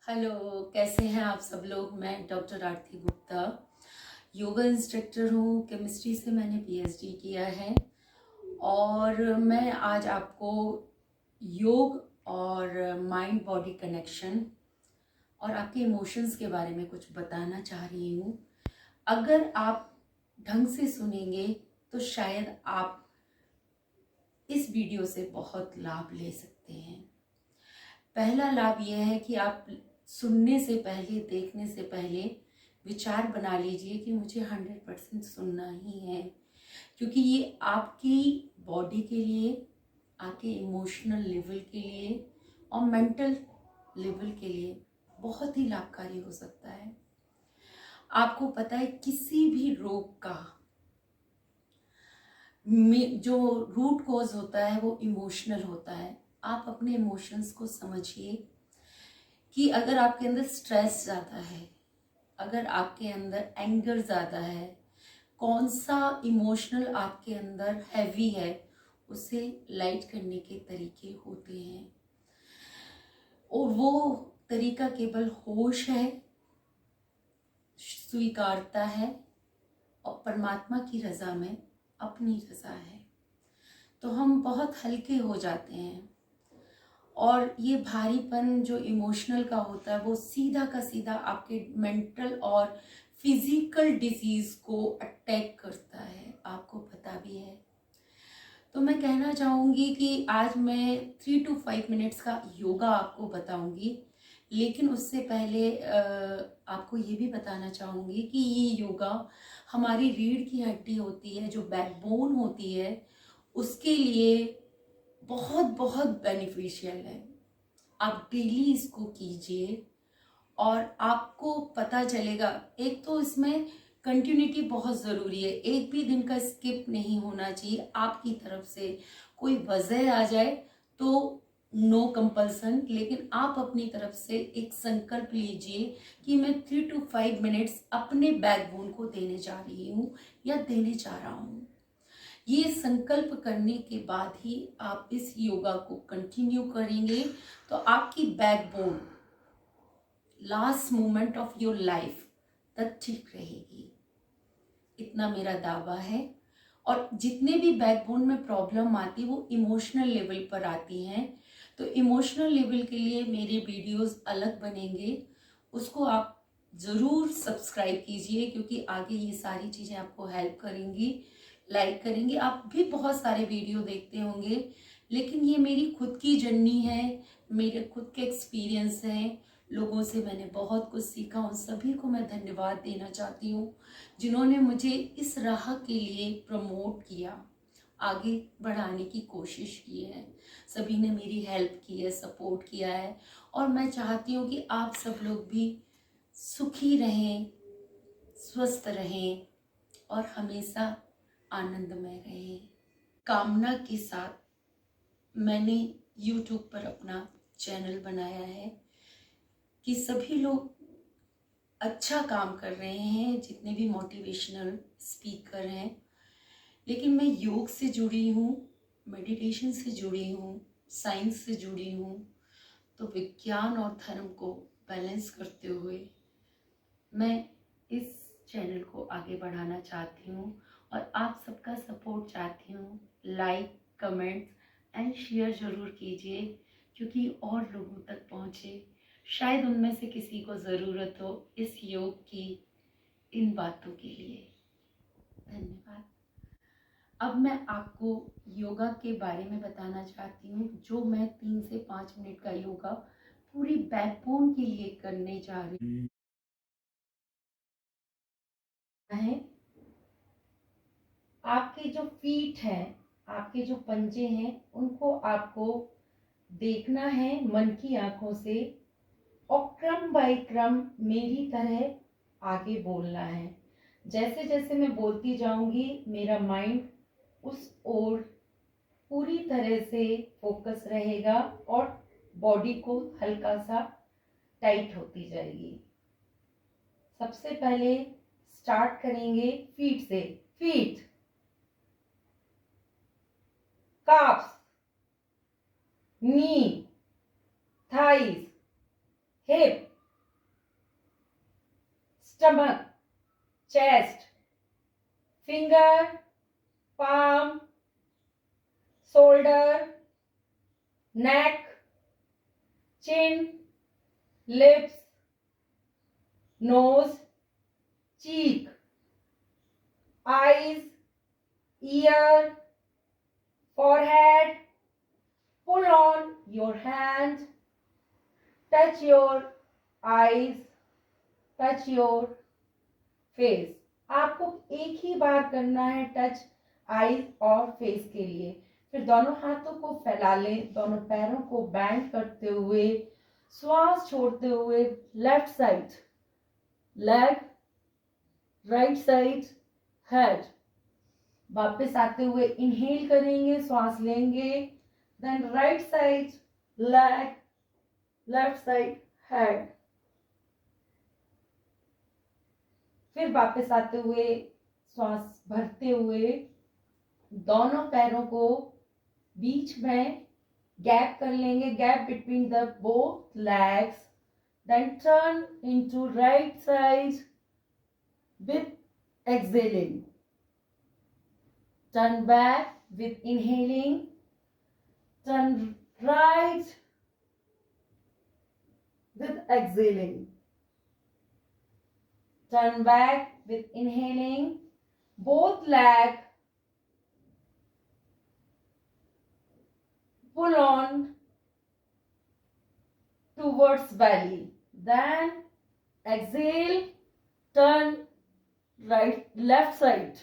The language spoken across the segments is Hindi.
हेलो, कैसे हैं आप सब लोग। मैं doctor Aarti Gupta yoga instructor हूँ। केमिस्ट्री से मैंने पीएचडी किया है और मैं आज आपको योग और माइंड बॉडी कनेक्शन और आपके इमोशंस के बारे में कुछ बताना चाह रही हूँ। अगर आप ढंग से सुनेंगे तो शायद आप इस वीडियो से बहुत लाभ ले सकते हैं। पहला लाभ यह है कि आप सुनने से पहले, देखने से पहले विचार बना लीजिए कि मुझे 100% सुनना ही है, क्योंकि ये आपकी बॉडी के लिए, आपके इमोशनल लेवल के लिए और मेंटल लेवल के लिए बहुत ही लाभकारी हो सकता है। आपको पता है किसी भी रोग का जो रूट कॉज होता है वो इमोशनल होता है। आप अपने इमोशंस को समझिए कि अगर आपके अंदर स्ट्रेस ज़्यादा है, अगर आपके अंदर एंगर ज़्यादा है, कौन सा इमोशनल आपके अंदर हैवी है, उसे लाइट करने के तरीके होते हैं और वो तरीका केवल होश है, स्वीकारता है और परमात्मा की रज़ा में अपनी रज़ा है। तो हम बहुत हल्के हो जाते हैं और ये भारीपन जो इमोशनल का होता है वो सीधा का सीधा आपके मेंटल और फिजिकल डिजीज को अटैक करता है, आपको पता भी है। तो मैं कहना चाहूँगी कि आज मैं 3 to 5 मिनट्स का योगा आपको बताऊँगी, लेकिन उससे पहले आपको ये भी बताना चाहूँगी कि ये योगा हमारी रीढ़ की हड्डी होती है, जो बैकबोन होती है, उसके लिए बहुत बहुत बेनिफिशियल है। आप डेली इसको कीजिए और आपको पता चलेगा। एक तो इसमें कंटिन्यूटी बहुत ज़रूरी है, एक भी दिन का स्किप नहीं होना चाहिए आपकी तरफ से। कोई वजह आ जाए तो नो कंपल्सन, लेकिन आप अपनी तरफ से एक संकल्प लीजिए कि मैं 3 to 5 मिनट्स अपने बैकबोन को देने जा रही हूँ या देने जा रहा हूँ। ये संकल्प करने के बाद ही आप इस योगा को कंटिन्यू करेंगे तो आपकी backbone last moment of your life तक ठीक रहेगी, इतना मेरा दावा है। और जितने भी बैकबोन में प्रॉब्लम आती वो इमोशनल लेवल पर आती हैं, तो इमोशनल लेवल के लिए मेरे वीडियोस अलग बनेंगे, उसको आप ज़रूर सब्सक्राइब कीजिए, क्योंकि आगे ये सारी चीज़ें आपको हेल्प करेंगी, लाइक करेंगी। आप भी बहुत सारे वीडियो देखते होंगे, लेकिन ये मेरी खुद की जर्नी है, मेरे खुद के एक्सपीरियंस हैं। लोगों से मैंने बहुत कुछ सीखा, उन सभी को मैं धन्यवाद देना चाहती हूँ जिन्होंने मुझे इस राह के लिए प्रमोट किया, आगे बढ़ाने की कोशिश की है। सभी ने मेरी हेल्प की है, सपोर्ट किया है और मैं चाहती हूँ कि आप सब लोग भी सुखी रहें, स्वस्थ रहें और हमेशा आनंदमय रहें। कामना के साथ मैंने YouTube पर अपना चैनल बनाया है कि सभी लोग अच्छा काम कर रहे हैं, जितने भी मोटिवेशनल स्पीकर हैं, लेकिन मैं योग से जुड़ी हूँ, मेडिटेशन से जुड़ी हूँ, साइंस से जुड़ी हूँ। तो विज्ञान और धर्म को बैलेंस करते हुए मैं इस चैनल को आगे बढ़ाना चाहती हूँ और आप सबका सपोर्ट चाहती हूँ। लाइक, कमेंट एंड शेयर ज़रूर कीजिए, क्योंकि और लोगों तक पहुँचे, शायद उनमें से किसी को ज़रूरत हो इस योग की, इन बातों के लिए। धन्यवाद। अब मैं आपको योगा के बारे में बताना चाहती हूँ, जो मैं 3 से 5 मिनट का योगा पूरी बैकबोन के लिए करने जा रही है। आपके जो फीट हैं, आपके जो पंजे हैं, उनको आपको देखना है मन की आंखों से और क्रम बाय क्रम मेरी तरह आगे बोलना है। जैसे जैसे मैं बोलती जाऊंगी मेरा माइंड उस ओर पूरी तरह से फोकस रहेगा और बॉडी को हल्का सा टाइट होती जाएगी। सबसे पहले स्टार्ट करेंगे फीट से। Feet, calves, knee, thighs, hip, stomach, chest, finger, palm, shoulder, neck, chin, lips, nose, cheek, eyes, ear, forehead. Pull on your hand, touch your eyes, touch your face. आपको एक ही बार करना है टच आईज और फेस के लिए. फिर दोनों हाथों को फैला लें, दोनों पैरों को बैंड करते हुए, श्वास छोड़ते हुए left side leg, right side head. वापस आते हुए इनहेल करेंगे, श्वास लेंगे, then right side leg, left side head. फिर वापस आते हुए श्वास भरते हुए दोनों पैरों को बीच में गैप कर लेंगे, gap between the both legs. Then turn into right side with exhaling. Turn back with inhaling. Turn right with exhaling. Turn back with inhaling. Both leg pull on towards belly. Then exhale, turn right, left side.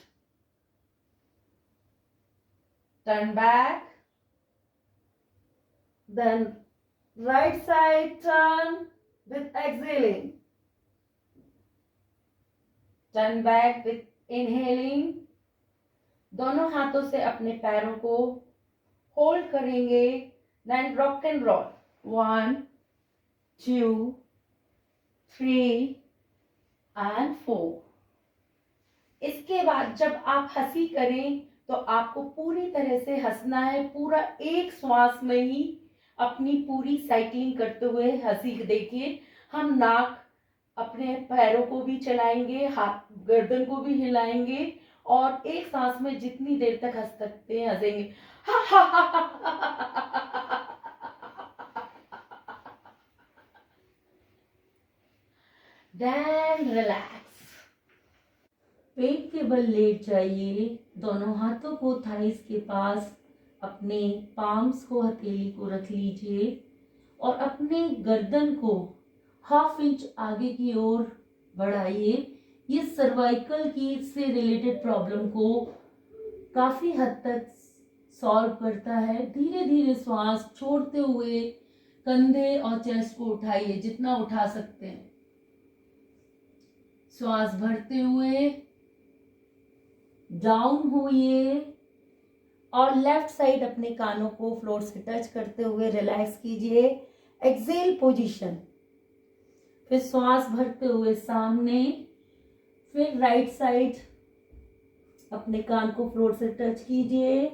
Turn back. Then right side turn with exhaling. Turn back with inhaling. दोनों हाथों से अपने पैरों को होल्ड करेंगे. Then rock and roll. 1, 2, 3 and 4. इसके बाद जब आप हंसी करें तो आपको पूरी तरह से हंसना है. पूरा एक श्वास में ही अपनी पूरी साइकिलिंग करते हुए हंसी. देखिए, हम नाक अपने पैरों को भी चलाएंगे, हाथ गर्दन को भी हिलाएंगे और एक सांस में जितनी देर तक हंस सकते हैं हंसेंगे. Then relax. पेट के बल लेट जाइए. दोनों हाथों को थाइस के पास अपने पाम्स को, हथेली को रख लीजिए और अपने गर्दन को 1/2 इंच आगे की ओर बढ़ाइए. ये सर्वाइकल की से रिलेटेड प्रॉब्लम को काफी हद तक सॉल्व करता है. धीरे धीरे श्वास छोड़ते हुए कंधे और चेस्ट को उठाइए जितना उठा सकते हैं. श्वास भरते हुए डाउन होइए और लेफ्ट साइड अपने कानों को फ्लोर से टच करते हुए रिलैक्स कीजिए. Exhale position. फिर श्वास भरते हुए सामने, फिर राइट साइड अपने कान को फ्लोर से टच कीजिए.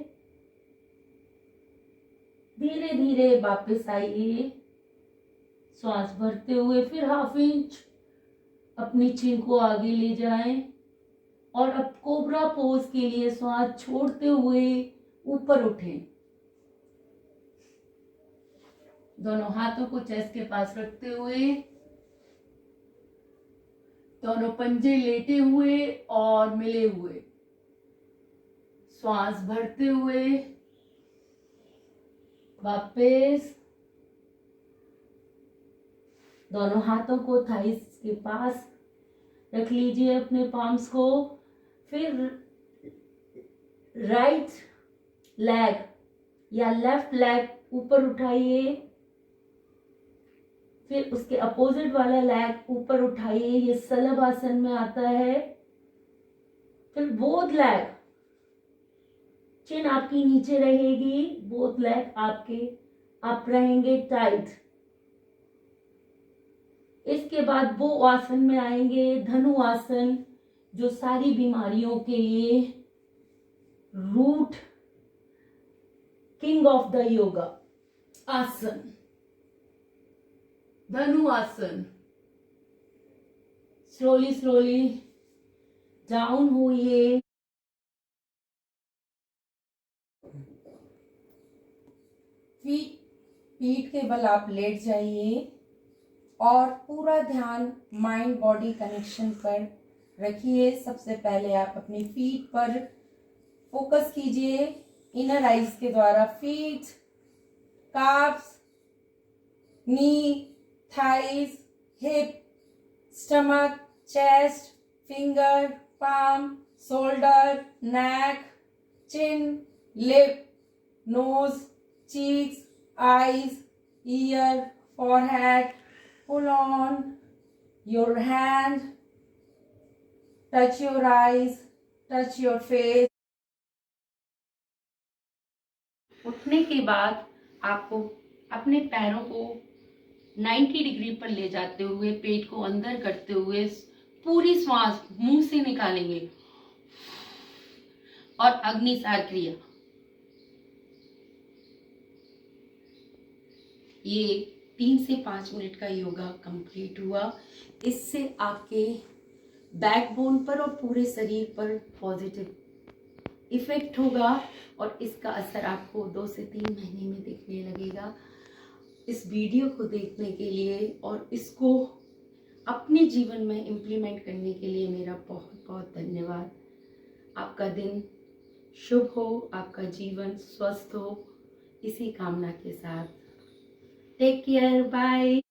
धीरे धीरे वापस आइए. श्वास भरते हुए फिर 1/2 इंच अपनी चिन को आगे ले जाएं और अब कोबरा पोज के लिए श्वास छोड़ते हुए ऊपर उठें. दोनों हाथों को चेस्ट के पास रखते हुए, दोनों पंजे लेटे हुए और मिले हुए. श्वास भरते हुए वापस दोनों हाथों को थाइस के पास रख लीजिए, अपने पाम्स को. फिर राइट लेग या लेफ्ट लेग ऊपर उठाइए. फिर उसके अपोजिट वाला लेग ऊपर उठाइए. ये सलभ आसन में आता है. फिर बोथ लेग, चिन आपकी नीचे रहेगी, बोथ लेग आपके अप रहेंगे टाइट. इसके बाद वो आसन में आएंगे, धनु आसन, जो सारी बीमारियों के लिए root king of the yoga asana, धनु आसन. स्लोली स्लोली डाउन होइए। पीठ के बल आप लेट जाइए और पूरा ध्यान माइंड बॉडी कनेक्शन पर रखिए। सबसे पहले आप अपनी फीट पर फोकस कीजिए इनर आइज के द्वारा। Feet, calves, knee, thighs, hip, stomach, chest, finger, palm, shoulder, neck, chin, lip, nose, cheeks, eyes, ear, forehead. Pull on your hand, touch your eyes, touch your face. उठने के बाद आपको अपने पैरों को 90 डिग्री पर ले जाते हुए, पेट को अंदर करते हुए पूरी श्वास मुंह से निकालेंगे और अग्निसार क्रिया। ये 3 से 5 मिनट का योगा कंप्लीट हुआ। इससे आपके बैकबोन पर और पूरे शरीर पर पॉजिटिव इफेक्ट होगा और इसका असर आपको 2 से 3 महीने में दिखने लगेगा। इस वीडियो को देखने के लिए और इसको अपने जीवन में इम्प्लीमेंट करने के लिए मेरा बहुत बहुत धन्यवाद। आपका दिन शुभ हो, आपका जीवन स्वस्थ हो, इसी कामना के साथ टेक केयर, बाय।